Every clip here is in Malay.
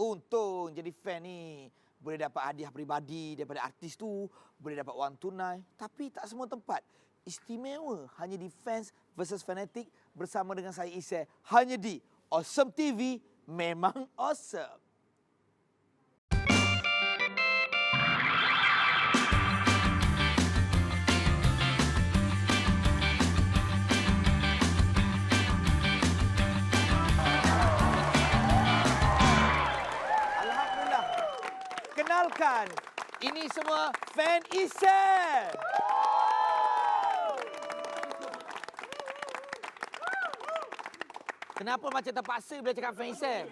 Untung jadi fan ni. Boleh dapat hadiah peribadi daripada artis tu, boleh dapat wang tunai. Tapi tak semua tempat istimewa. Hanya di Fans versus Fanatic bersama dengan saya Isay. Hanya di Awesome TV, memang awesome. Alhamdulillah. Kenalkan, ini semua fan Isay. Kenapa macam terpaksa bila cakap fan Isay?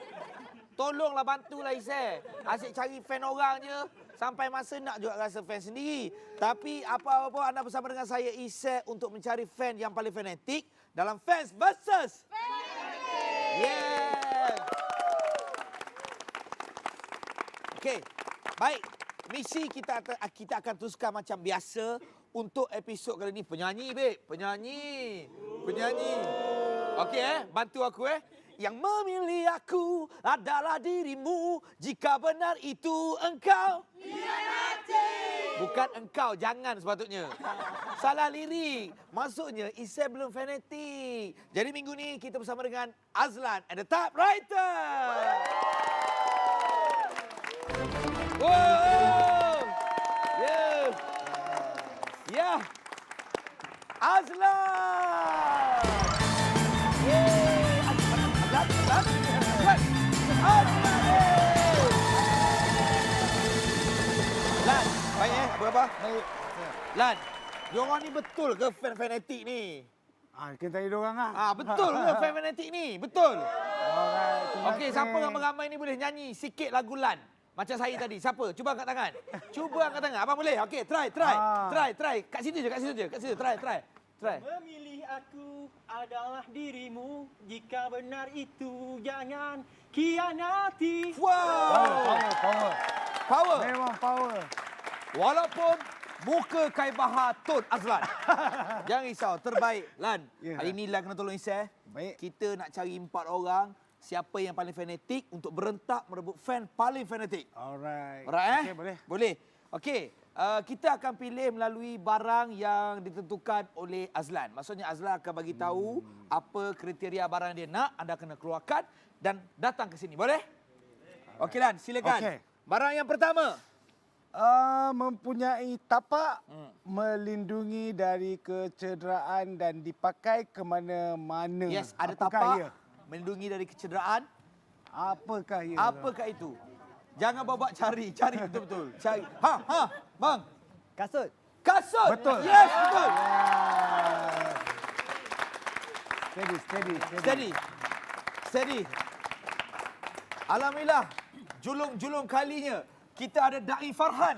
Tolonglah bantulah Isay. Asyik cari fan orang je. Sampai masa nak juga rasa fan sendiri. Tapi apa-apa anda bersama dengan saya Isay untuk mencari fan yang paling fanatik dalam Fans versus Fanatic. Yeah. Okey. Baik. Misi kita akan teruskan macam biasa untuk episod kali ni. Penyanyi, babe. Penyanyi. Okey, bantu aku Yang memilih aku adalah dirimu. Jika benar itu engkau hianati. Bukan engkau, jangan sepatutnya. Salah lirik. Maksudnya Isay belum fanatik. Jadi minggu ni kita bersama dengan Azlan and the Typewriter. Wow. Yeah. Azlan. Lan, baik apa? Baik. Lan, diorang ni betul ke fan fanatik ni? Kita tanya diorang lah. Betul ke fan fanatik ni? Betul. Alright. Okey, siapa ramai-ramai ni boleh nyanyi sikit lagu Lan? Macam saya tadi. Siapa? Cuba angkat tangan. Abang boleh? Okey, try. Kat situ je. Try. Memilih aku adalah dirimu. Jika benar itu jangan khianati. Wow. Power. Memang power. Walaupun muka kai bahar Tun Azlan. Jangan risau, terbaik. Lan, Ya. hari ni Lan kena tolong Isay. Baik. Kita nak cari 4 orang. Siapa yang paling fanatik untuk berentak merebut fan paling fanatik. Alright. Alright, Okey, boleh. Boleh. Okey. Kita akan pilih melalui barang yang ditentukan oleh Azlan. Maksudnya Azlan akan bagi tahu apa kriteria barang dia nak, anda kena keluarkan dan datang ke sini. Boleh? Okey Lan, silakan. Okey. Barang yang pertama. Mempunyai tapak, melindungi dari kecederaan dan dipakai ke mana-mana. Yes, ada Apakah tapak ia? melindungi dari kecederaan. Apakah ia? Apakah itu? Jangan bawa cari betul-betul. Cari. Bang. Kasut. Kasut. Betul. Yes, betul. Steady. Alhamdulillah. Julung kalinya kita ada Dai Farhan.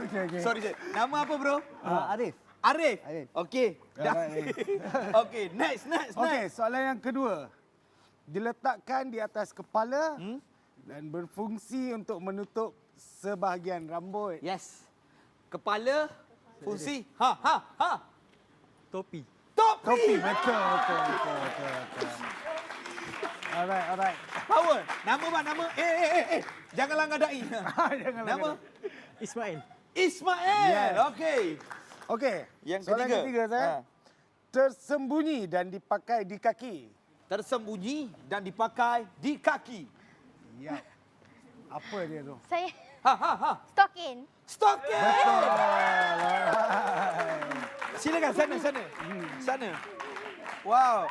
Okey. Sorry. Nama apa bro? Arif. Arif. Arif. Okey. Alright. Okey, next. Okey, soalan yang kedua. Diletakkan di atas kepala dan berfungsi untuk menutup sebahagian rambut. Yes. Kepala, fungsi. Topi. Topi, betul. Alright. Power. Nama bang, nama. Jangan langgar Dai. Jangan Nama? Ismail. Ismail. Yes. Okey. Okey. Yang Soalan ketiga. ketiga saya. Tersembunyi dan dipakai di kaki. Tersembunyi dan dipakai di kaki. Ya. Apa dia tu? Saya Stokin. stokin. Silakan sana. Wow.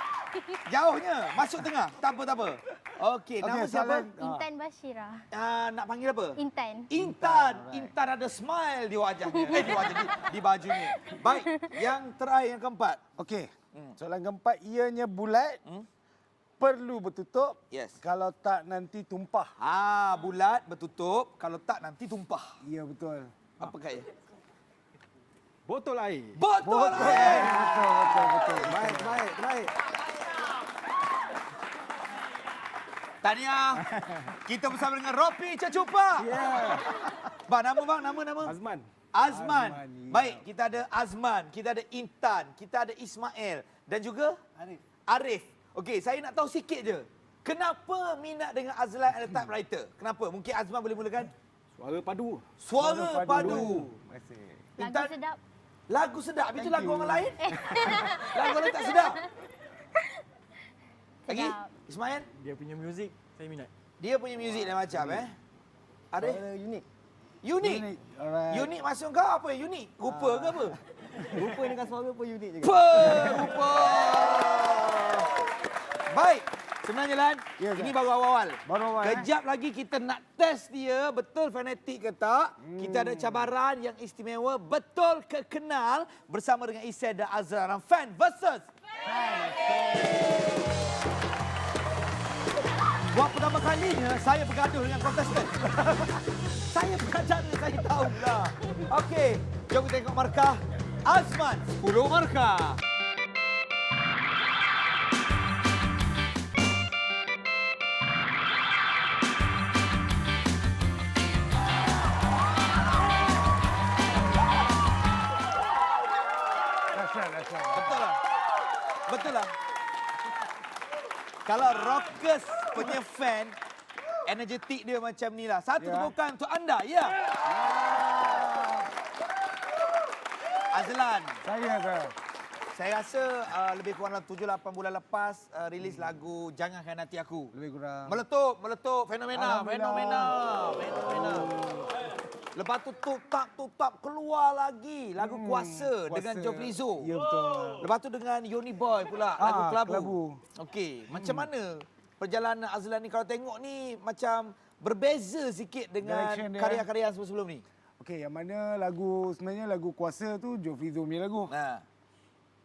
Jauhnya. Masuk tengah. Tak apa. Okey, nama Okey, siapa? Intan Bashira. Nak panggil apa? Intan. Intan ada smile di wajahnya. Di bajunya. Baik, yang terakhir, yang keempat. Okey. Soalan keempat, ianya bulat. Perlu bertutup. Yes. Kalau tak nanti tumpah. Bulat, bertutup. Kalau tak, nanti tumpah. Ya, betul. Apakah ia? Botol air. Botol air! Betul. Baik. Tahniah. Kita bersama dengan Ropi Cacupa. Ya. Bang, nama. Azman. Azman. Ya. Baik, kita ada Azman, kita ada Intan, kita ada Ismail dan juga Arif. Arif. Okey, saya nak tahu sikit je. Kenapa minat dengan Azlan and the Typewriter? Kenapa? Mungkin Azman boleh mulakan. Suara padu. Suara padu. Terima kasih. Lagu Intan? sedap. Lagu sedap. Itu Thank lagu you. orang lain? Lagu orang lain tak sedap. Lagi? Sedap. Ismail? Dia punya muzik, saya minat. Dia punya muzik lain macam Arif? Suara unik. Unik. Alright. Unik maksud kau apa? Unik? Rupa ke apa? Rupa dengan suara pun unik juga. Rupa. Baik. Senang je Lan. Ya, Ini Zat. baru awal. Baru awal, Kejap lagi kita nak test dia betul fanatik ke tak. Kita ada cabaran yang istimewa betul ke kenal bersama dengan Isen dan Azlan. Fan versus buat pertama kalinya saya bergaduh dengan kontestan. Saya bergaduh, saya tahu lah. Okey, jom kita tengok markah. Azman 10 markah. Dahsyat. Betul lah. Betul lah. Kalau rockers punya fan, energetik dia macam ni lah. Satu Ya. tepukan untuk anda, ya. Azlan, Saya ke? saya rasa lebih kurang dalam 7-8 bulan lepas rilis lagu Jangan Khianati Aku. Lebih kurang. Meletup, fenomena. Alhamdulillah. Lepas tu tutap keluar lagi lagu Kuasa dengan Joe Flizzo. Ya, betul. Lepas tu dengan Yoni Boy pula, lagu Kelabu. Kelabu. Okey, macam mana perjalanan Azlan ni? Kalau tengok ni macam berbeza sikit dengan Direction dia. karya-karya yang sebelum ni. Okey, yang mana sebenarnya lagu Kuasa tu Joe Flizzo punya lagu. Ha.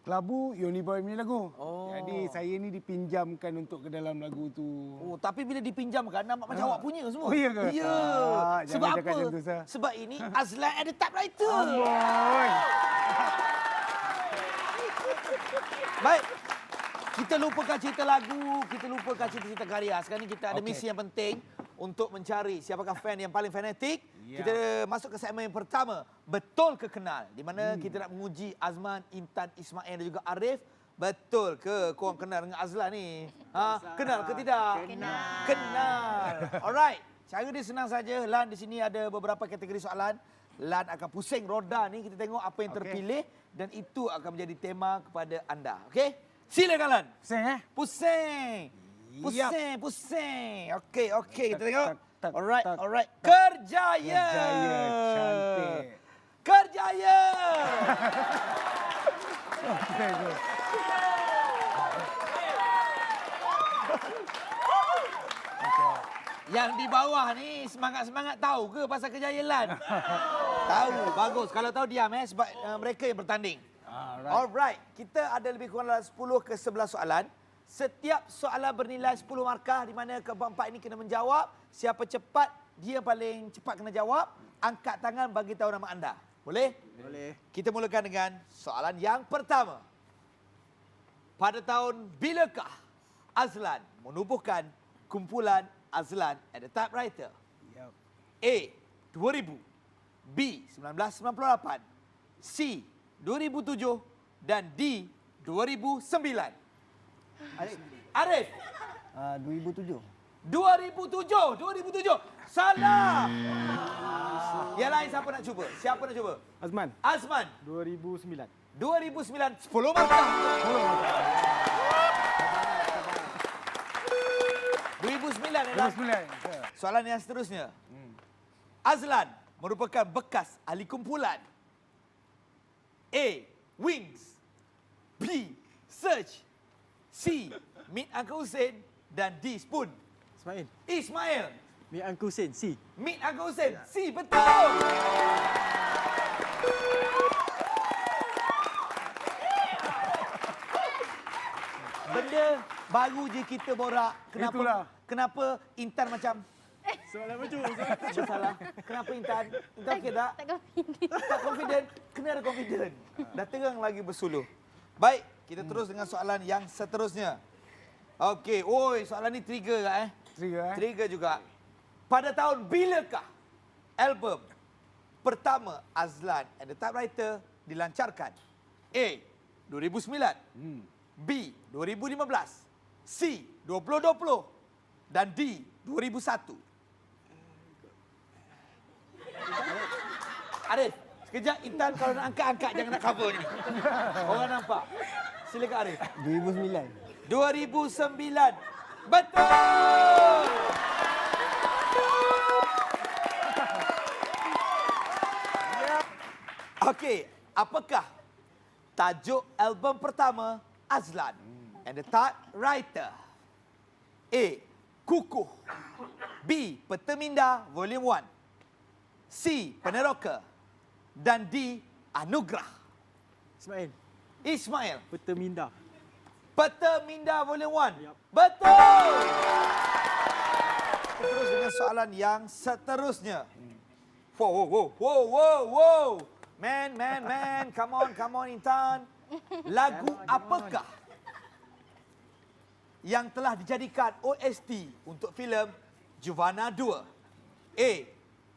Kelabu Yoni Boy punya lagu. Oh. Jadi saya ni dipinjamkan untuk ke dalam lagu tu. Oh, tapi bila dipinjamkan nampak macam awak punya semua. Oh, iya ke? Ya. Jangan Sebab cakap apa? macam tu, Sah. Sebab ini Azlan ada typewriter. Amboi. Baik. Kita lupakan cerita lagu, kita lupakan cerita-cerita karya. Sekarang ni kita ada Okey. misi yang penting untuk mencari siapakah fan yang paling fanatik. Ya. Kita masuk ke segmen yang pertama, betul ke kenal? Di mana kita nak menguji Azman, Intan, Ismail dan juga Arif. Betul ke korang kenal dengan Azlan ni? Ha? Kenal ke tidak? Kenal. Alright. Cara dia senang saja. Lan, di sini ada beberapa kategori soalan. Lan akan pusing roda ni, kita tengok apa yang Okey. terpilih dan itu akan menjadi tema kepada anda. Okey? Silakan Lan. Pusing Pusing. Yap. Pusing. Okey. Kita tengok. tak, Alright. tak, Kerjaya. Kerjaya. Cantik. Kerjaya. Okey, okey. Yang di bawah ni semangat-semangat tahu ke pasal Kerjaya Lan? Tahu. Bagus. Kalau tahu diam sebab mereka yang bertanding. Alright. Kita ada lebih kurang dalam 10 ke 11 soalan. Setiap soalan bernilai 10 markah di mana keempat-empat ini kena menjawab. Siapa cepat, dia yang paling cepat kena jawab. Angkat tangan bagi tahu nama anda. Boleh? Boleh. Kita mulakan dengan soalan yang pertama. Pada tahun bilakah Azlan menubuhkan kumpulan Azlan and the Typewriter? Yap. A. 2000, B. 1998, C. 2007 dan D. 2009. Arif. Arif, 2007. 2007. Salah. Yang lain siapa nak cuba? Siapa nak cuba? Azman. Azman, 2009. 2009, 10 markah. 2009 adalah 2009. soalan yang seterusnya. Azlan merupakan bekas ahli kumpulan. A. Wings, B. Search, C. Meet Uncle Hussein dan D. Spoon. Ismail. Ismail, Mi Uncle Hussein. C. Meet Uncle Hussein. C. Betul. Benda baru je kita borak. Kenapa? Itulah. Kenapa Intan macam Soalan macam salah? Kenapa Intan? Intan okey tak? Tak confident. Tak confident? Kena ada confident. Dah terang lagi bersuluh. Baik, kita terus dengan soalan yang seterusnya. Okey, oi, soalan ni trigger tak Trigger. Trigger juga. Pada tahun bilakah album pertama Azlan and the Typewriter dilancarkan? A. 2009, B. 2015, C. 2020, dan D. 2001. Arif, sekejap Intan kalau nak angkat-angkat jangan nak cover ni. Orang nampak. Silakan Arif. 2009. 2009. Betul! Okey, apakah tajuk album pertama Azlan and the Third Writer? A. Kukuh. B. Peta Minda Volume 1. C. Peneroka. Dan D. Anugerah. Ismail. Ismail. Peta Minda. Peta Minda Volume 1. Yup. Betul! Kita terus dengan soalan yang seterusnya. Wow. Man. Come on, Intan. Lagu apakah yang telah dijadikan OST untuk filem Juvana 2? A.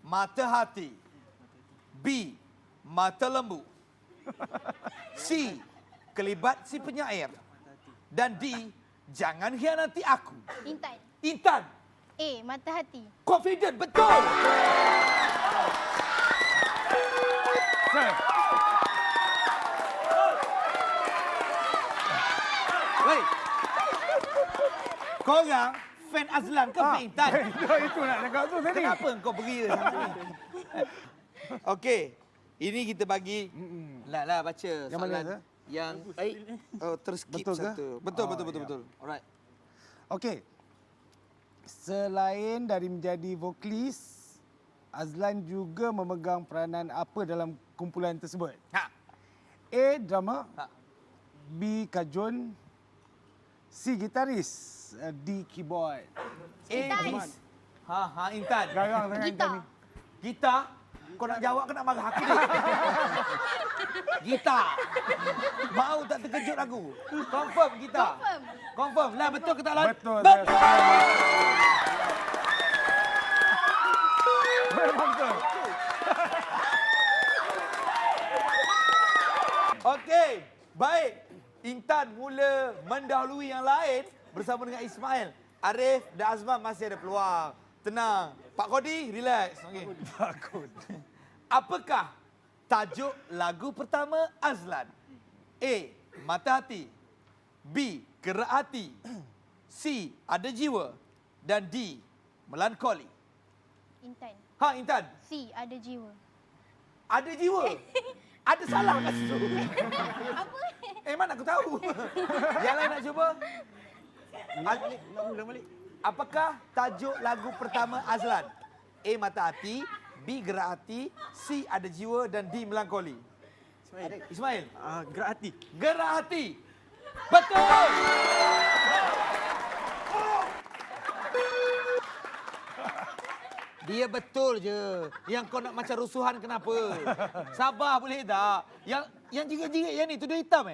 Mata Hati. B. Mata Lembu. C. Kelibat si penyair. Dan D. Jangan hianati aku. Intan. Intan, A. Mata hati. confident, betul. Sir. Wei. Korang fan Azlan ke fan Intan? Itu nak cakap tu tadi. Kenapa kau beria sangat ni? Okey. Ini kita bagi lah baca Yang mana, soalan Azhar? yang terskip Betul ke? satu. Betul. Ya. Alright. Okey. Selain dari menjadi vokalis, Azlan juga memegang peranan apa dalam kumpulan tersebut? Ha. A. Drama. Ha. B. Kajun. C. Gitaris. D. Keyboard. Gitaris. Intan. Garang sangat Gitar. Intan ni. Gitar. Kau nak jawab ke nak marah aku ni? Gitar. Mau tak terkejut aku? Confirm gitar. Confirm. Lah betul ke tak Lan? Betul. Betul. Memang betul. Okey. Baik. Intan mula mendahului yang lain bersama dengan Ismail. Arif dan Azman masih ada peluang. Tenang. Pak Kodi, relax. Okey. Takut. Apakah tajuk lagu pertama Azlan? A. Mata Hati. B. Gerak Hati. C. Ada Jiwa. Dan D. Melankoli. Intan. Intan. C. Ada jiwa. Ada jiwa. Ada salah kat situ. Apa? Mana aku tahu. Yang lain nak cuba? Nak ulang balik. Apakah tajuk lagu pertama Azlan? A. Mata Hati. B. Gerak Hati. C. Ada Jiwa. Dan D. Melankoli. Ismail. Gerak hati. Gerak Hati. Betul! Dia betul je. Yang kau nak macam rusuhan kenapa? Sabar boleh tak? Yang jirit-jirit yang ni tu dia hitam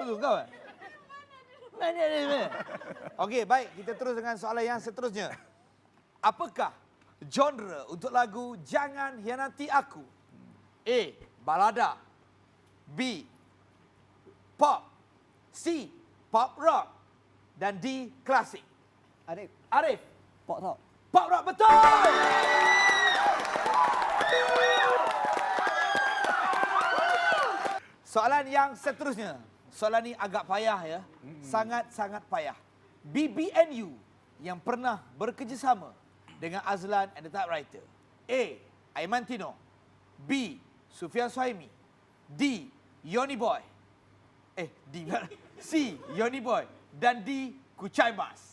tu kau Mana? Okey, baik. Kita terus dengan soalan yang seterusnya. Apakah genre untuk lagu Jangan Hianati Aku? A. Balada. B. Pop. C. Pop rock. Dan D. Klasik. Arif. Pop rock. Pop rock betul! Soalan yang seterusnya. Soalan ni agak payah ya. Sangat-sangat payah. BBNU yang pernah bekerjasama dengan Azlan and the Typewriter. A. Aiman Tino. B. Sufian Suhaimi. D. Yoni Boy. C. Yoni Boy. Dan D. Kuchai Mas.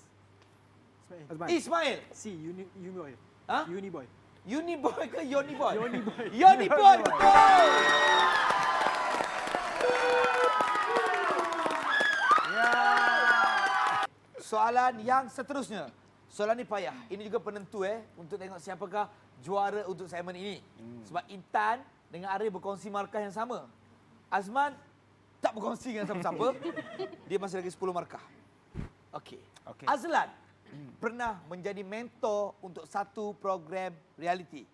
Ismail. C. Uniboy. Ha? Uniboy. Yoni Boy ke Yoni Boy? Yoni Boy. Yoni Boy betul! Soalan yang seterusnya. Soalan ni payah. Ini juga penentu untuk tengok siapakah juara untuk segmen ini. Sebab Intan dengan Arif berkongsi markah yang sama. Azman tak berkongsi dengan siapa-siapa. Dia masih lagi 10 markah. Okey. Azlan pernah menjadi mentor untuk satu program reality.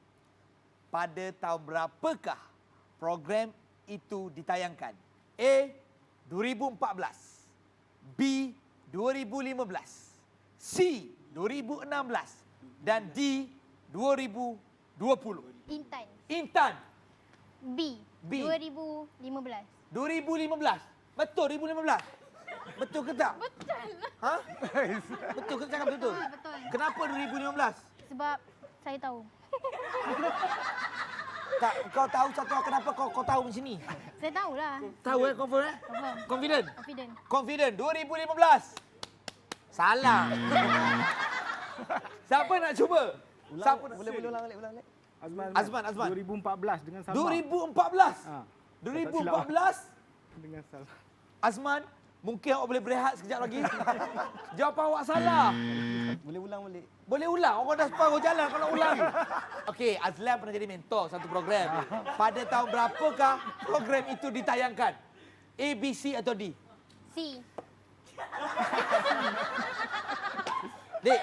Pada tahun berapakah program itu ditayangkan? A. 2014. B. 2015. C. 2016 dan D 2020. Intan. Intan B. B. 2015. 2015. Betul 2015? Betul ke tak? Betul. Ha? Betul ke cakap betul? Betul. Kenapa 2015? Sebab saya tahu. Tak, kau tahu satu kenapa kau tahu macam ni? Saya tahulah. Tahu confirm Confirm. Confident? Confident. Confident 2015. Salah. Siapa nak cuba? Siapa nak? Boleh ulang balik. Azman. 2014 dengan Salma. 2014. Ha. 2014. Dengan Salma. Azman, mungkin awak boleh berehat sekejap lagi. Jawapan awak salah. Boleh ulang balik. Boleh ulang. Orang dah separuh jalan kalau ulang. Okey, Azlan pernah jadi mentor satu program. Pada tahun berapakah program itu ditayangkan? A, B, C atau D? C. Dek,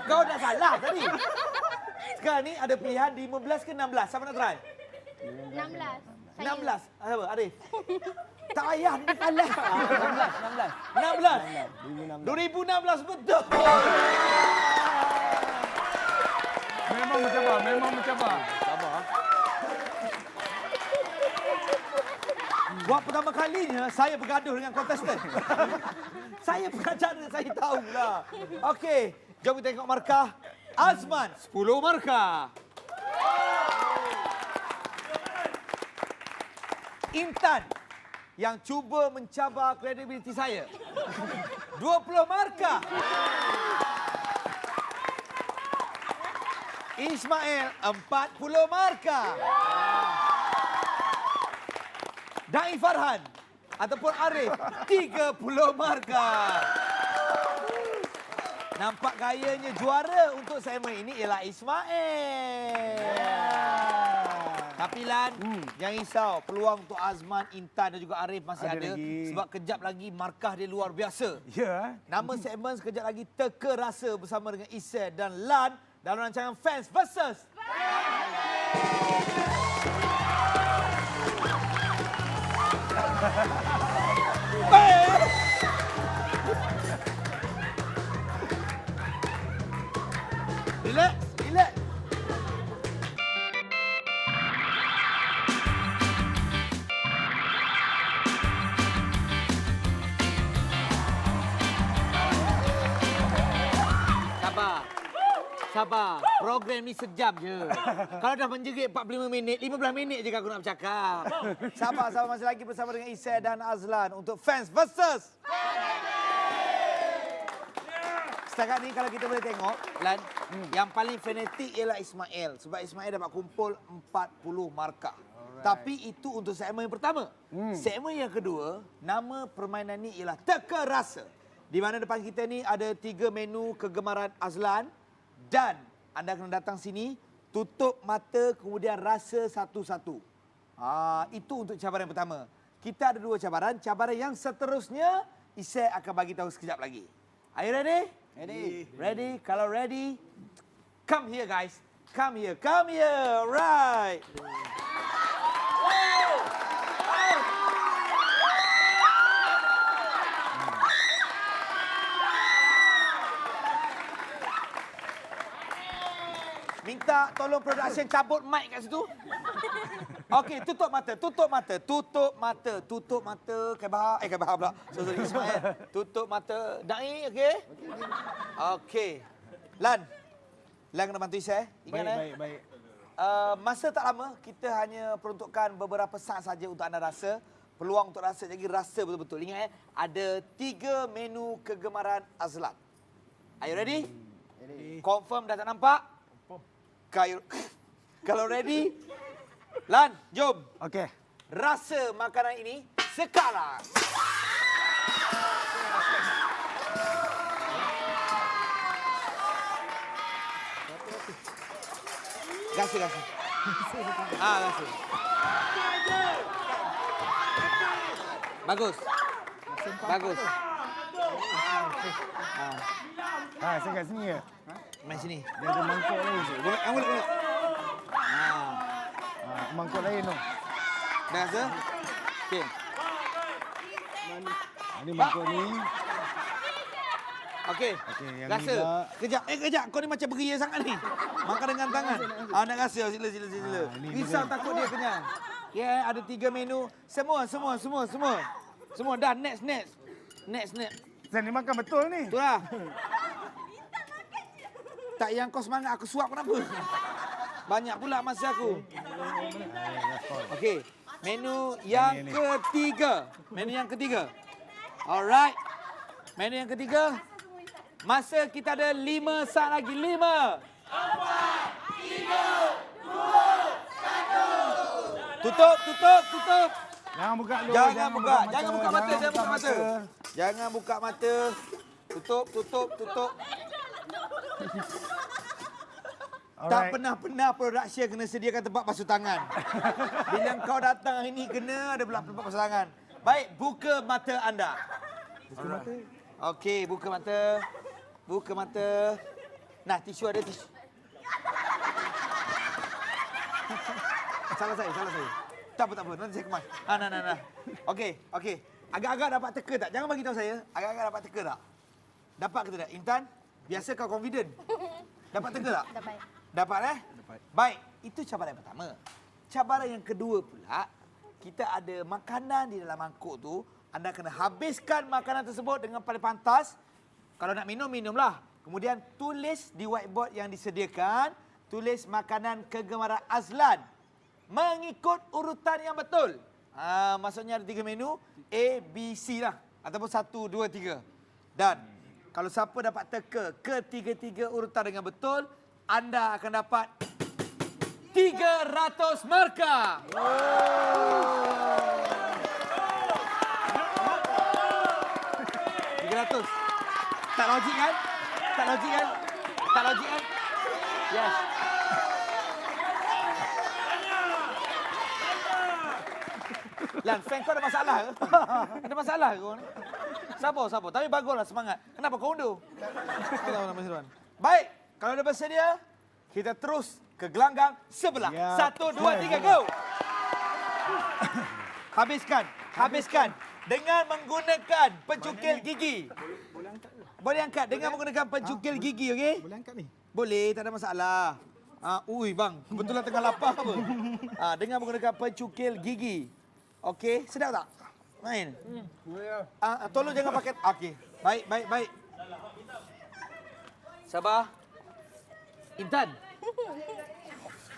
kau dah salah tadi. Sekarang ni ada pilihan 15 ke 16. Siapa nak try? 16. Saya. 16. Siapa? Arif. Tak payah, dia kalah. 16. 2016 betul. Memang mencabar. Buat pertama kalinya saya bergaduh dengan kontestan. Saya pengacara, saya tahulah. Okey, jom kita tengok markah. Azman, 10 markah. Intan, yang cuba mencabar kredibiliti saya. 20 markah. Ismail, 40 markah. Dai Farhan ataupun Arif, 30 markah. Nampak gayanya juara untuk segmen ini ialah Ismail. Tapi Lan, jangan risau. Peluang untuk Azman, Intan dan juga Arif masih Ada ada. lagi. Sebab kejap lagi markah dia luar biasa. Ya. Nama segmen sekejap lagi Teka Rasa bersama dengan Isai dan Lan dalam rancangan Fans vs. Relax. Sabar. Program ni sejam je. Kalau dah menjerit 45 minit, 15 minit je aku nak bercakap. Sabar, masih lagi bersama dengan Isai dan Azlan untuk Fans vs. Setakat ni kalau kita boleh tengok, Lan, yang paling fanatik ialah Ismail. Sebab Ismail dapat kumpul 40 markah. Tapi itu untuk segmen yang pertama. Segmen yang kedua, nama permainan ni ialah Teka Rasa. Di mana depan kita ni ada 3 menu kegemaran Azlan. Dan anda kena datang sini, tutup mata kemudian rasa satu-satu. Itu untuk cabaran yang pertama. Kita ada 2 cabaran. Cabaran yang seterusnya, Isai akan bagi tahu sekejap lagi. Are you ready? Ready? Kalau ready, come here guys. Come here. Right. Minta tolong production cabut mic kat situ. Okey, tutup mata. Kai Bahar pula. Sorry, Ismail. Tutup mata. Dai, okey? Okey. Lan kena bantu Isai. Ingat Baik. Masa tak lama, kita hanya peruntukkan beberapa saat saja untuk anda rasa. Peluang untuk rasa, jadi rasa betul-betul. Ingat ada 3 menu kegemaran Azlan. Are you ready? Confirm dah tak nampak? Kalau ready, Lan, jom. Okey. Rasa makanan ini sekarang. Gasi. Gasi. Bagus. Saya kat sini ya. Main sini. Dia ada mangkuk lain. Boleh. Mangkuk lain tu. Dah rasa? Okey. Ini mangkuk ni. Okey. Okey, yang Rasa. ni pula. Kejap. Kejap. Kau ni macam beria sangat ni. Makan dengan tangan. Nak rasa. Sila. ni Risau dia. takut dia kenyang. Ya, ada 3 menu. Semua. Semua dah. Next. Saya ni makan betul ni. Tu lah. Tak yang kau semangat, aku suap kenapa? Banyak pula masa aku. Okey. Menu yang ketiga. Alright. Menu yang ketiga. Masa kita ada 5 saat lagi. 5, 4, 3, 2, 1. Tutup. Jangan buka dulu. Jangan buka mata. Tutup. Tak pernah production kena sediakan tempat basuh tangan. Bila kau datang hari ni kena ada pula tempat basuh tangan. Baik, buka mata anda. Okey, buka mata. Nah, tisu ada tisu. Salah saya. Tak apa. Nanti saya kemas. Nah. Okey. Agak-agak dapat teka tak? Jangan bagi tahu saya. Agak-agak dapat teka tak? Dapat ke tidak? Intan, biasa kau confident. Dapat teka tak? Dapat eh? Dapat. Baik, itu cabaran yang pertama. Cabaran yang kedua pula, kita ada makanan di dalam mangkuk tu. Anda kena habiskan makanan tersebut dengan paling pantas. Kalau nak minum, minumlah. Kemudian tulis di whiteboard yang disediakan, tulis makanan kegemaran Azlan mengikut urutan yang betul. Maksudnya ada 3 menu, A, B, C lah. Ataupun 1, 2, 3. Dan kalau siapa dapat teka ketiga-tiga urutan dengan betul, anda akan dapat 300 markah. 300. Tak logik kan? Yes. Lan, fan kau ada masalah ke? Ada masalah ke kau ni? Sabar. Tapi baguslah semangat. Kenapa kau undur? Baik, kalau dah bersedia, kita terus ke gelanggang sebelah. Ya. 1, 2, 3, go! Habiskan. Dengan menggunakan pencukil gigi. Boleh angkat dengan menggunakan pencukil gigi, okey? Boleh angkat ni? Boleh, tak ada masalah. Bang, kebetulan tengah lapar apa? Dengan menggunakan pencukil gigi. Okey, sedap tak? Main? Tolong jangan pakai... Okey, baik. Sabar. Intan.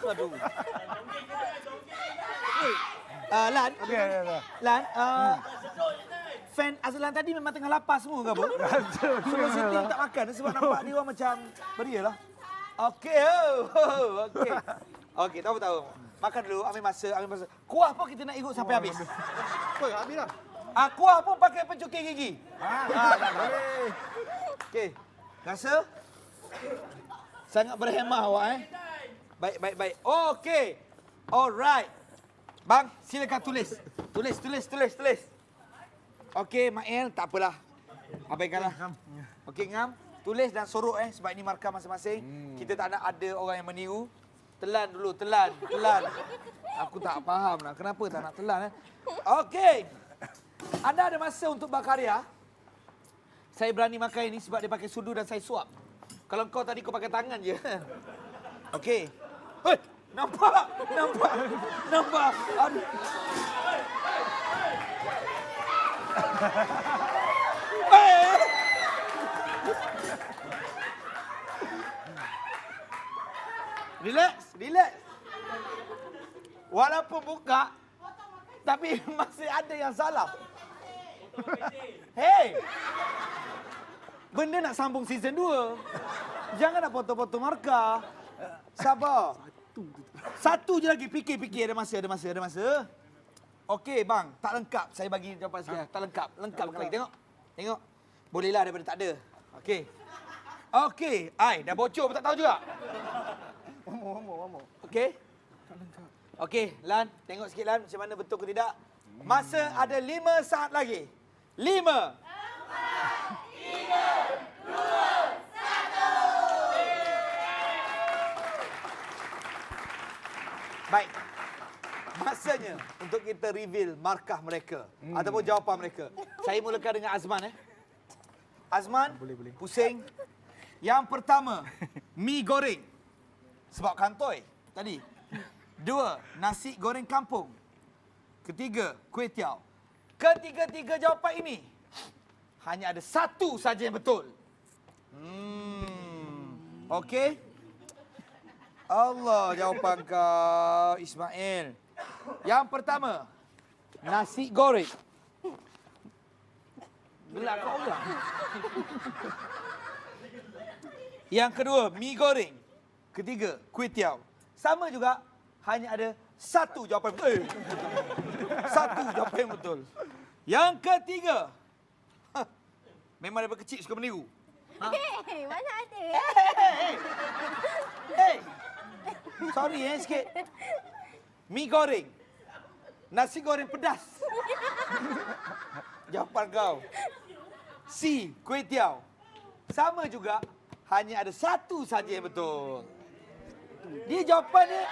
Aduh. Lan. Okey. Lan, fan Azlan tadi memang tengah lapar semua ke apa? Suruh syuting tak makan sebab nampak dia orang macam beria lah. Okey. Okey, tahu. Makan dulu, ambil masa. Kuah pun kita nak ikut sampai habis. Habislah. Kuah pun pakai pencukir gigi. Tak boleh. Okey. Rasa? Sangat berhemah awak Baik. Okey. Alright. Bang, silakan tulis. Tulis. Okey, Mael, tak apalah. Abaikanlah. Okey, Ngam. Tulis dan sorok sebab ini markah masing-masing. Kita tak nak ada orang yang meniru. Telan dulu, telan. Aku tak faham lah. Kenapa tak nak telan Okey. Anda ada masa untuk berkarya. Saya berani makan ini sebab dia pakai sudu dan saya suap. Kalau kau tadi kau pakai tangan je. Okey. Hei, nampak. Aduh. Relax. Walaupun buka, tapi masih ada yang salah. Hey! Benda nak sambung season 2. Jangan nak potong-potong markah. Sabar. Satu je lagi. Fikir. Ada masa. Okey, bang. Tak lengkap. Saya bagi jawapan sekian. Tak lengkap. Lengkap lagi. Tengok. Bolehlah daripada tak ada. Okey. Dah bocor pun tak tahu juga. One more. Okey, Lan. Tengok sikit, Lan. Macam mana betul ke tidak. Masa ada 5 saat lagi. 5. Baik. Masanya untuk kita reveal markah mereka ataupun jawapan mereka. Saya mulakan dengan Azman Azman, Boleh. pusing. Yang pertama, mi goreng. Sebab kantoi tadi. 2, nasi goreng kampung. Ketiga, kuih tiaw. Ketiga-tiga jawapan ini, hanya ada satu saja yang betul. Okey. Allah jawapan kau, Ismail. Yang pertama, nasi goreng. Gelak kau ulang. Yang kedua, mi goreng. Ketiga, kuih tiaw. Sama juga, hanya ada satu jawapan betul. Satu jawapan yang betul. Yang ketiga, memang daripada kecil suka meniru. Hei, mana ada? Hey, sorry sikit. Mi goreng. Nasi goreng pedas. Jawapan kau. C, kuih tiaw. Sama juga, hanya ada satu saja yang betul. Dia jawapannya...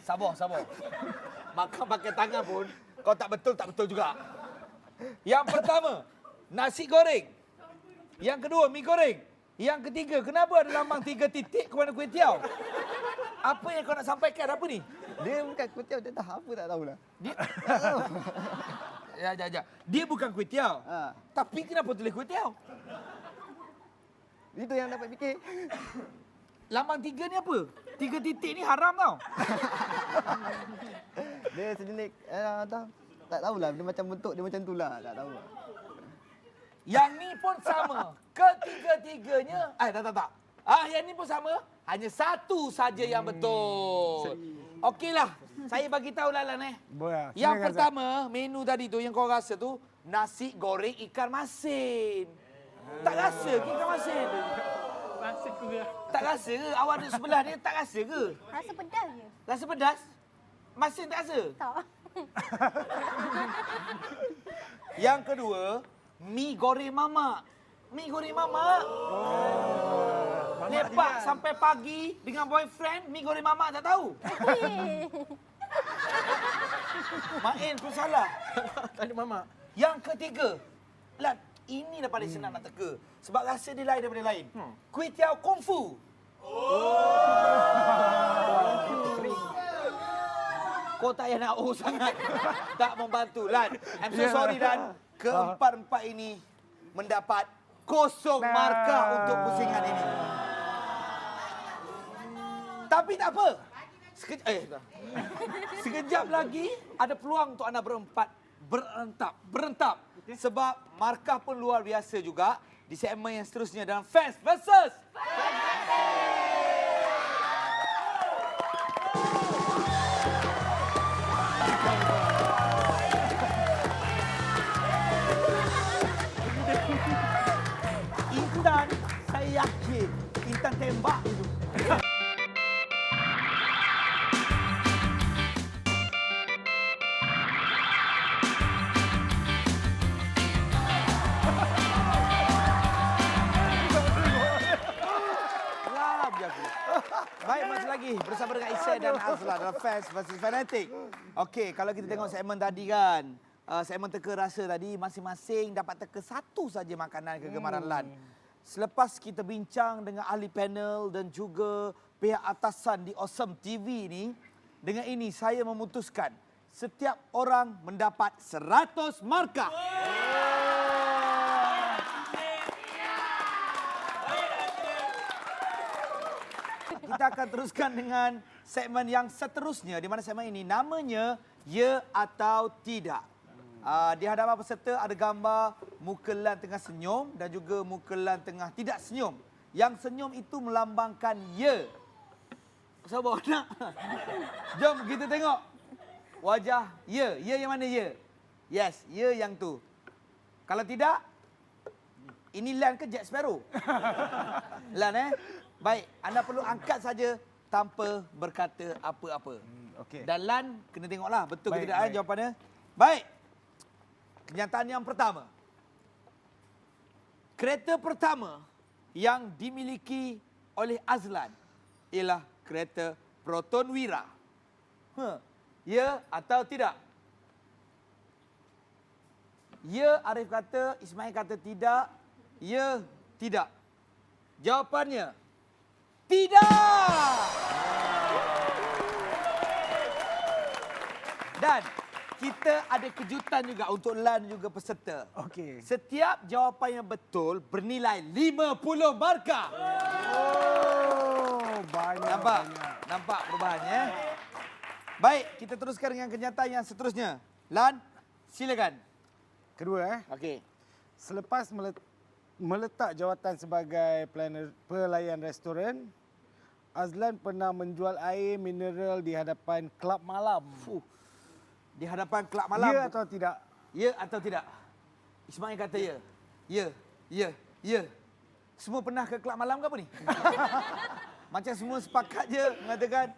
Sabar. Makan pakai tangan pun, kau tak betul juga. Yang pertama, nasi goreng. Yang kedua, mi goreng. Yang ketiga, kenapa ada lambang 3 titik kepada kuih tiaw? Apa yang kau nak sampaikan? Apa ni? Dia bukan kuih tiaw, dia dah apa tak tahulah. Dia... Ya. Dia bukan kuih tiaw. Ha. Tapi kenapa tulis kuih tiaw? Itu yang dapat fikir. Lambang 3 ni apa? 3 titik ni haram tau. Dia sejenis tak tahulah, dia macam bentuk dia macam itulah, tak tahu. Yang ni pun sama. Ketiga-tiganya... tak. Yang ni pun sama. Hanya satu saja yang betul. Okeylah. Saya bagi tahu Lalan Boleh. Yang Silakan, pertama, menu tadi tu yang kau rasa tu, nasi goreng ikan masin. Tak rasa ke ikan masin? Tak rasa ke? Awak duduk sebelah dia tak rasa ke? Rasa pedas je. Rasa pedas? Masin tak rasa? Tak. Yang kedua, mi goreng mamak. Mi goreng mamak. Lepak sampai pagi dengan boyfriend, mi goreng mamak tak tahu. Main pun salah. Tak ada mamak. Yang ketiga, Lan, ini dah paling senang nak teka. Sebab rasa dia lain daripada lain. Kuih tiaw kungfu. Kau tak payah nak sangat. Tak membantu. Lan, I'm so sorry Dan. Keempat-empat ini mendapat kosong markah untuk pusingan ini. Tapi tak apa. Sekejap lagi ada peluang untuk anda berempat berentap. Sebab markah pun luar biasa juga di segmen yang seterusnya dalam Fans versus Intan. Saya yakin Intan tembak itu. Baik, masih lagi bersama dengan Isai dan Azlan dalam Fans versus Fanatic. Okey, kalau kita tengok segmen tadi kan, segmen teka rasa tadi, masing-masing dapat teka satu saja makanan kegemaran Lan. Selepas kita bincang dengan ahli panel dan juga pihak atasan di Awesome TV ni, dengan ini saya memutuskan setiap orang mendapat 100 markah. Kita akan teruskan dengan segmen yang seterusnya, di mana segmen ini namanya Ya atau Tidak. Di hadapan peserta ada gambar muka Lan tengah senyum dan juga muka Lan tengah tidak senyum. Yang senyum itu melambangkan ya. Sabar nak? Jom kita tengok wajah ya. Ya yang mana ya? Yes, ya yang tu. Kalau tidak, ini Lan ke Jack Sparrow? Lan Baik, anda perlu angkat saja tanpa berkata apa-apa. Okey. Dan Lan kena tengoklah betul ke Baik, tidak baik. jawapannya. Baik. Kenyataan yang pertama. Kereta pertama yang dimiliki oleh Azlan ialah kereta Proton Wira. Ya atau tidak? Ya, Arif kata, Ismail kata tidak. Ya, tidak. Jawapannya, tidak! Dan kita ada kejutan juga untuk Lan juga peserta. Okey. Setiap jawapan yang betul bernilai 50 markah. Oh, banyak. Nampak? Banyak. Nampak perubahannya? Baik, kita teruskan dengan kenyataan yang seterusnya. Lan, silakan. Kedua, Okey. selepas meletak jawatan sebagai pelayan restoran, Azlan pernah menjual air mineral di hadapan kelab malam. Di hadapan kelab malam. Ya atau tidak? Ya atau tidak? Ismail kata ya. Ya, ya, ya. Semua pernah ke kelab malam ke apa ni? Macam semua sepakat je mengatakan,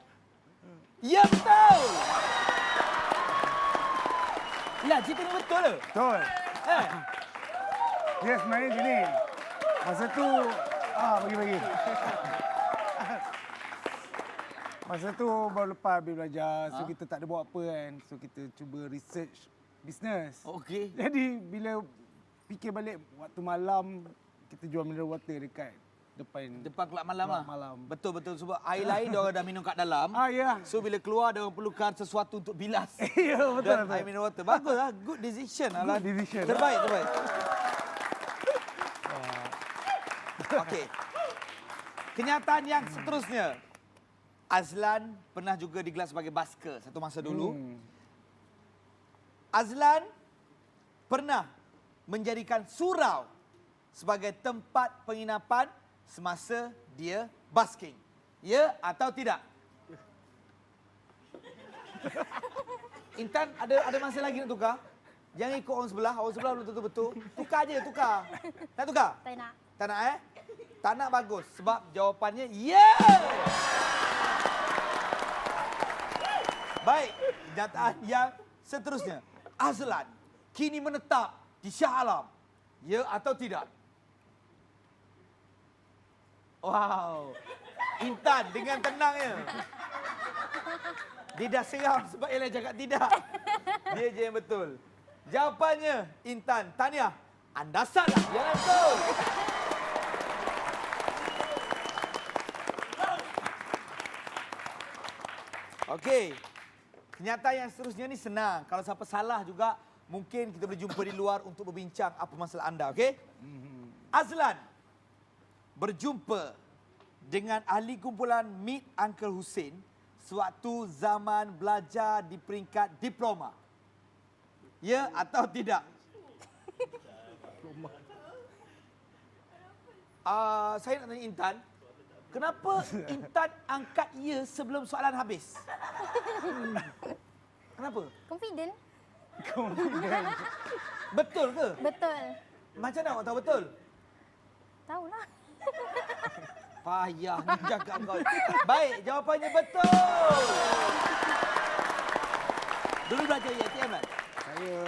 ya betul! Lah, cerita ni betul ke? Betul. Eh? Dia sebenarnya gini. Masa tu, bagi. Masa tu baru lepas habis belajar, so kita tak ada buat apa kan. So kita cuba research business. Okey. Jadi bila fikir balik waktu malam, kita jual mineral water dekat Depan kelab malam kelab lah. malam. Betul-betul sebab air lain dia orang dah minum kat dalam. Ya. So bila keluar dia orang perlukan sesuatu untuk bilas. Ya, betul. Dan air mineral water. Bagus lah. Good decision. Alan. Good decision. Terbaik. Okey. Kenyataan yang seterusnya. Azlan pernah juga digelar sebagai basker satu masa dulu. Azlan pernah menjadikan surau sebagai tempat penginapan semasa dia basking. Ya atau tidak? Intan, ada masa lagi nak tukar? Jangan ikut orang sebelah belum tentu betul. Tukar je, tukar. Nak tukar? Tak nak. Tak nak Tak nak bagus sebab jawapannya ya. Baik, kenyataan yang seterusnya. Azlan kini menetap di Shah Alam. Ya atau tidak? Wow. Intan dengan tenangnya. Dia dah seram sebab Ella cakap tidak. Dia je yang betul. Jawapannya, Intan, tahniah. Anda salah. Yang betul. Okey. Kenyataan yang seterusnya ni senang. Kalau siapa salah juga, mungkin kita boleh jumpa di luar untuk berbincang apa masalah anda, okey? Azlan berjumpa dengan ahli kumpulan Meet Uncle Hussein sewaktu zaman belajar di peringkat diploma. Ya atau tidak? Saya nak tanya Intan, kenapa Intan angkat ya sebelum soalan habis? Kenapa? Confident? Betul ke? Betul. Macam mana awak tahu betul? Tahulah. Payah ni jaga kau. Baik, jawapannya betul. Dulu belajar IATM kan? Saya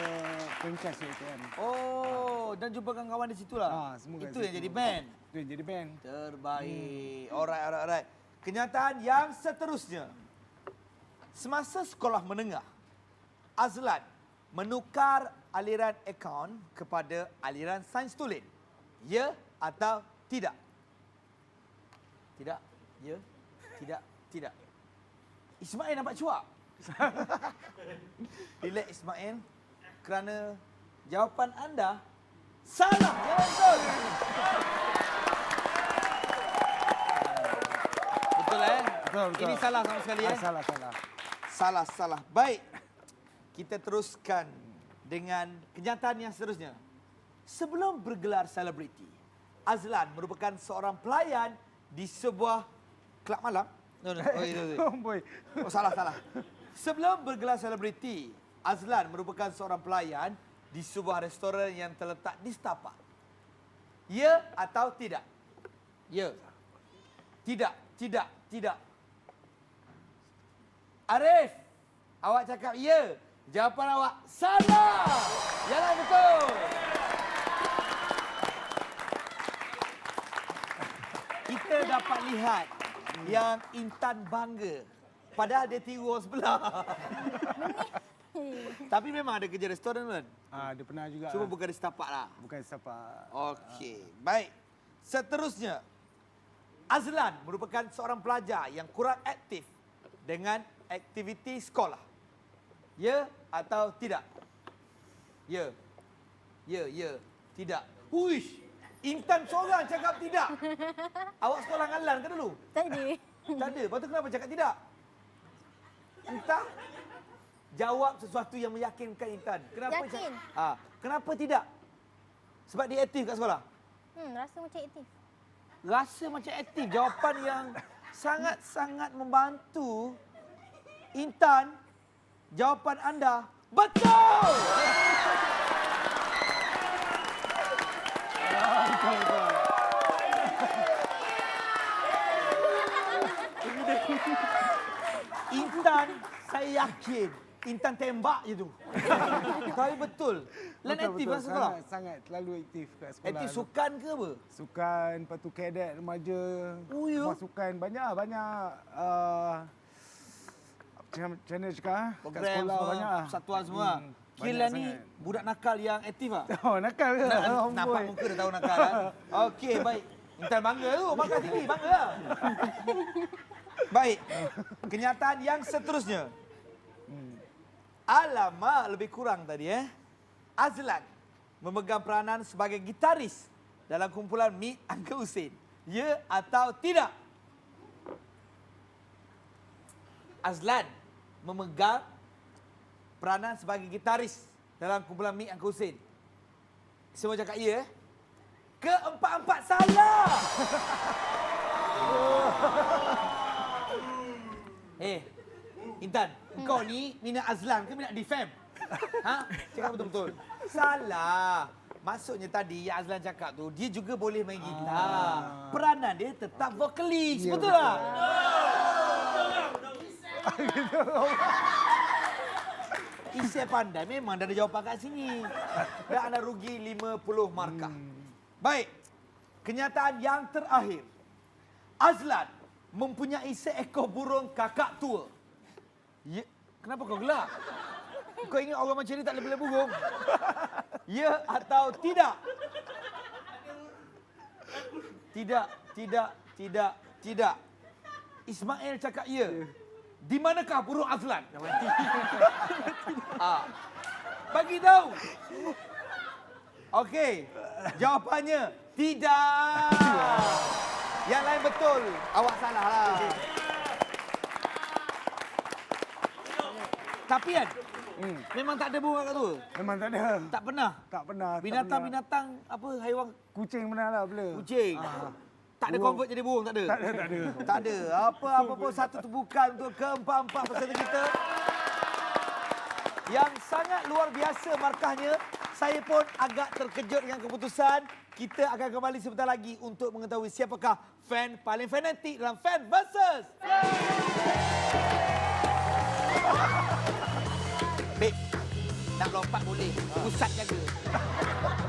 pengkas ATM. Oh, dan jumpa kawan-kawan di situ lah. Semua kat Itu yang situ. jadi band. Itu yang jadi band. Terbaik. Alright. Kenyataan yang seterusnya. Semasa sekolah menengah, Azlan menukar aliran akaun kepada aliran sains tulen. Ya atau tidak? Tidak. Ya. Tidak. Ismail nampak cuak. Relax Ismail. Kerana jawapan anda salah. Ya betul. Betul Betul. Ini salah sama sekali Salah. Baik. Kita teruskan dengan kenyataan yang seterusnya. Sebelum bergelar selebriti, Azlan merupakan seorang pelayan di sebuah kelab malam. Salah. Sebelum bergelar selebriti, Azlan merupakan seorang pelayan di sebuah restoran yang terletak di setapak. Ya atau tidak? Ya. Tidak. Arif, awak cakap ya. Jawapan awak salah. Jangan betul. Kita dapat lihat yang Intan bangga Padahal dia tiru orang sebelah. Tapi memang ada kerja restoran kan? Dia pernah juga. Cuma bukan di setapak lah. Bukan siapa. Okey, baik. Seterusnya, Azlan merupakan seorang pelajar yang kurang aktif dengan aktiviti sekolah. Ya atau tidak? Ya. Ya. Tidak. Huish, Intan seorang cakap tidak. Awak sekolah dengan Lan ke dulu? Tadi. Tak ada. Lepas tu kenapa cakap tidak? Entah. Jawab sesuatu yang meyakinkan Intan. Kenapa Yakin. Kenapa tidak? Sebab dia aktif kat sekolah. Rasa macam aktif. Rasa macam aktif. Jawapan yang sangat-sangat membantu. Intan, jawapan anda betul! Intan, saya yakin. Intan tembak je tu. Tapi betul. Lan aktif kat sekolah? Sangat terlalu aktif kat sekolah. Aktif sukan ke apa? Sukan, lepas tu kadet remaja. Oh, ya? Semua sukan banyak. Macam mana cakap? Kat Program sekolah semua, banyak. persatuan semua. Kira ni sangat. budak nakal yang aktif lah. Oh, nakal ke? Nampak muka dah tahu nakal kan? Okey, baik. Intan bangga tu. Makan tinggi, bangga lah. Baik. Kenyataan yang seterusnya. Alamak, lebih kurang tadi Azlan memegang peranan sebagai gitaris dalam kumpulan Meet Uncle Hussein. Ya atau tidak? Azlan memegang peranan sebagai gitaris dalam kumpulan Meet Uncle Hussein. Semua cakap ya. Keempat-empat salah. Intan, kau ni minat Azlan ke minat Difam? Cakap betul-betul. Salah. Maksudnya tadi yang Azlan cakap tu, dia juga boleh main gitar. Peranan dia tetap vokalis. Betul tak? Isai pandai memang dah ada jawapan kat sini. Dan anda rugi 50 markah. Baik. Kenyataan yang terakhir. Azlan mempunyai seekor burung kakak tua. Ya, kenapa kau gelak? Kau ingat orang macam ni tak boleh burung? Ya atau tidak? Tidak. Ismail cakap ya. Di manakah burung Azlan? Bagi tahu. Okey. Jawapannya tidak. Yang lain betul. Awak salah lah. Tapi kan, memang tak ada burung kat tu. Memang tak ada. Tak pernah. Tak pernah. Binatang-binatang apa haiwan Kucing pernah lah bila. kucing. Tak ada convert jadi burung, tak ada. Tak ada. Tak ada. Apa-apa pun satu tebukan untuk keempat-empat peserta kita. Yang sangat luar biasa markahnya. Saya pun agak terkejut dengan keputusan. Kita akan kembali sebentar lagi untuk mengetahui siapakah fan paling fanatik dalam Fan Versus. Babe, nak lompat boleh. Pusat jaga.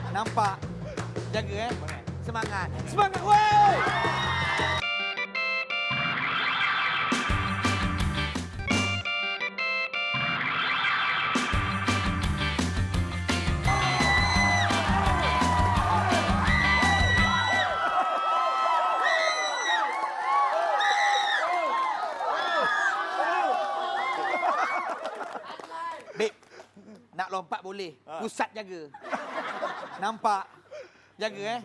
Nampak? Jaga Semangat. Semangat, weh! Babe, nak lompat boleh. Pusat jaga. Nampak? Jaga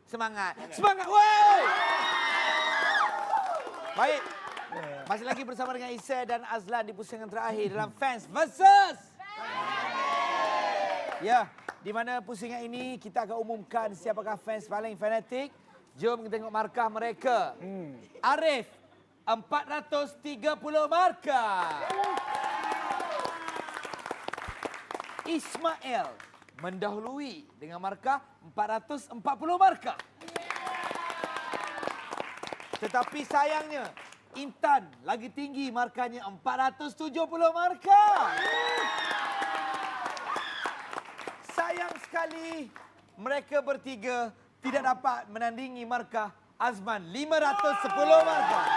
Semangat. Semangat, woi! Baik. Masih lagi bersama dengan Isa dan Azlan di pusingan terakhir dalam Fans Versus. Ya, di mana pusingan ini kita akan umumkan siapakah fans paling fanatik. Jom kita tengok markah mereka. Arif, 430 markah. Ismail mendahului dengan markah 440 markah. Tetapi sayangnya, Intan lagi tinggi markahnya 470 markah. Sayang sekali mereka bertiga tidak dapat menandingi markah Azman 510 markah.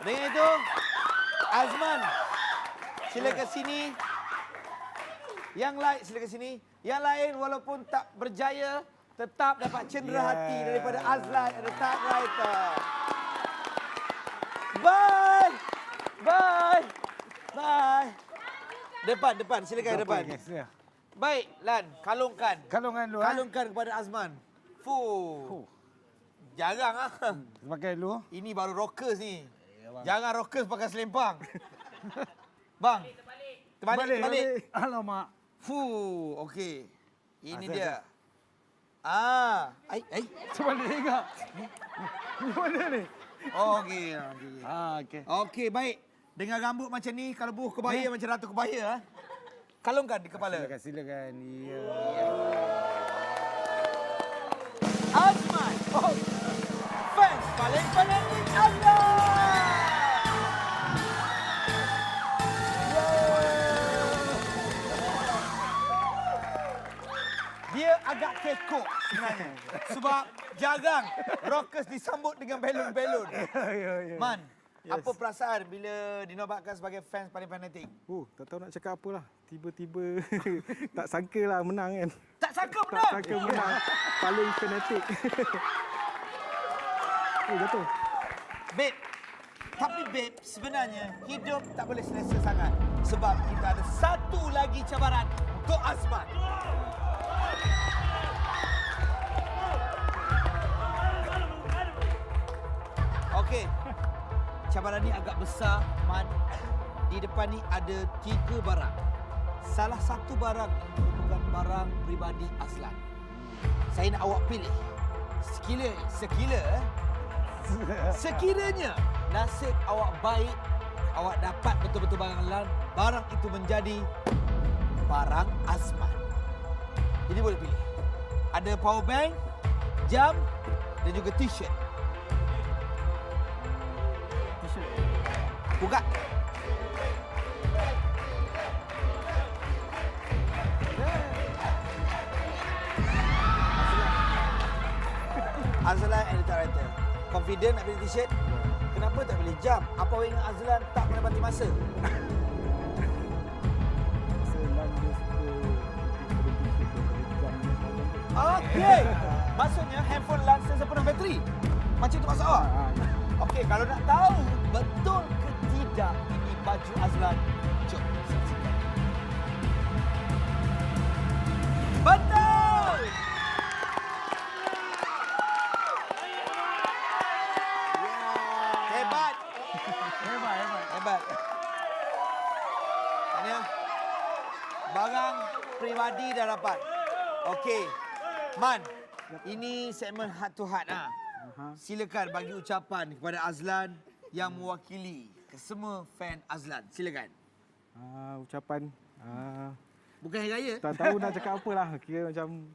Dengan itu, Azman, sila ke sini. Yang lain, sila ke sini. Yang lain walaupun tak berjaya, tetap dapat cendera hati daripada Azlan and the Typewriter. Bye! Bye! Bye! Depan, silakan depan. Okay, sila. Baik, Lan, kalungkan. Kalungan dulu. Kalungkan kepada Azman. Fuh. Jarang ah. Pakai dulu. Ini baru rockers ni. Jangan rockers pakai selempang. Bang. Terbalik. Alamak. Fuh, okey. Ini Asal, dia. Ai. Terbalik juga. Mana ni? Oh, okey. Okey. Okey, baik. Dengan rambut macam ni, kalau buah kebaya macam Ratu Kebaya, kalungkan di kepala. Silakan. Ya. Azman. Fans paling fanatik anda. Dia agak kekok sebenarnya. Sebab jarang rockers disambut dengan belon-belon. Man, apa perasaan bila dinobatkan sebagai fans paling fanatik? Tak tahu nak cakap apa lah. Tiba-tiba tak sangka lah menang kan. Tak sangka Tak menang. sangka menang. Paling fanatik. Jatuh. Babe, tapi babe, sebenarnya hidup tak boleh selesa sangat. Sebab kita ada satu lagi cabaran untuk Azman. Okey, cabaran ni agak besar, Man. Di depan ni ada 3 barang. Salah satu barang merupakan barang peribadi Azlan. Saya nak awak pilih. Sekiranya nasib awak baik, awak dapat betul-betul barang itu menjadi barang Azman. Jadi boleh pilih. Ada power bank, jam dan juga t-shirt. Buka. Azlan and the Typewriter. Confident nak pilih t-shirt? Kenapa tak pilih jam? Apa awak ingat Azlan tak menepati masa? Okey. Maksudnya handphone langsung sepenuh bateri. Macam tu maksud awak? Okey, kalau nak tahu betul ke tidak ini baju Azlan, jom saksikan. Betul! Hebat. Hebat. Ini barang peribadi dah dapat. Okey. Man, ini segmen heart to heart ah. Silakan bagi ucapan kepada Azlan yang mewakili semua fan Azlan. Silakan. Ucapan Bukan Hari Raya. tak tahu nak cakap apa lah. Kira macam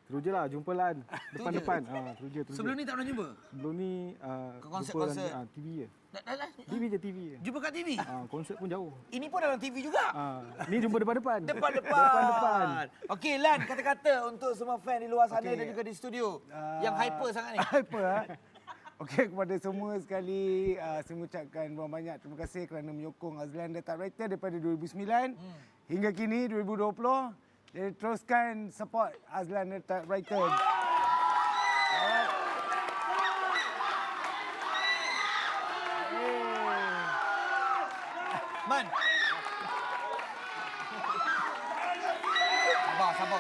terus je lah jumpa Lan depan-depan. Terus je. Sebelum ni tak pernah jumpa? Sebelum ni Ke konsert? TV je. Dah. TV je. Jumpa kat TV? Konsert pun jauh. Ini pun dalam TV juga? Ni jumpa depan-depan. Depan-depan. Okey, Lan, kata-kata untuk semua fan di luar sana Okey. dan juga di studio. Yang hyper sangat ni. Okey, kepada semua sekali, saya mengucapkan banyak terima kasih kerana menyokong Azlan The Typewriter daripada 2009 hingga kini 2020. Jadi teruskan support Azlan The Typewriter. Man.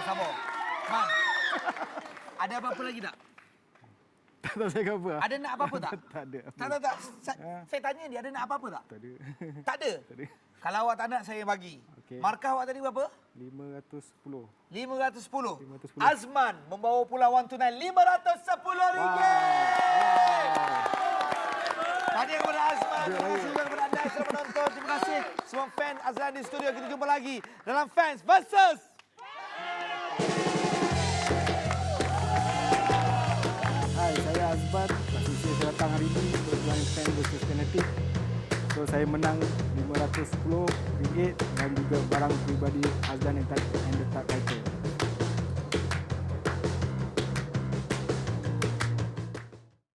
Sabar. Man. Ada apa-apa lagi tak? Tak tahu cakap apa. Ada nak apa-apa tak? Tak ada. Tak. Saya tanya dia ada nak apa-apa tak? Tak ada. Tak ada? Tak ada. Kalau awak tak nak, saya bagi. Okey. Markah awak tadi berapa? 510. 510. 510. Azman membawa pulang wang tunai RM510. Tahniah kepada Azman. Terima kasih juga kepada anda yang sudah menonton. Terima kasih semua fan Azlan di studio. Kita jumpa lagi dalam Fans Versus. Hai, saya Azbat. Saya datang hari ini untuk join Fan versus Fanatic. So, saya menang RM510 dan juga barang peribadi Azlan and the Typewriter.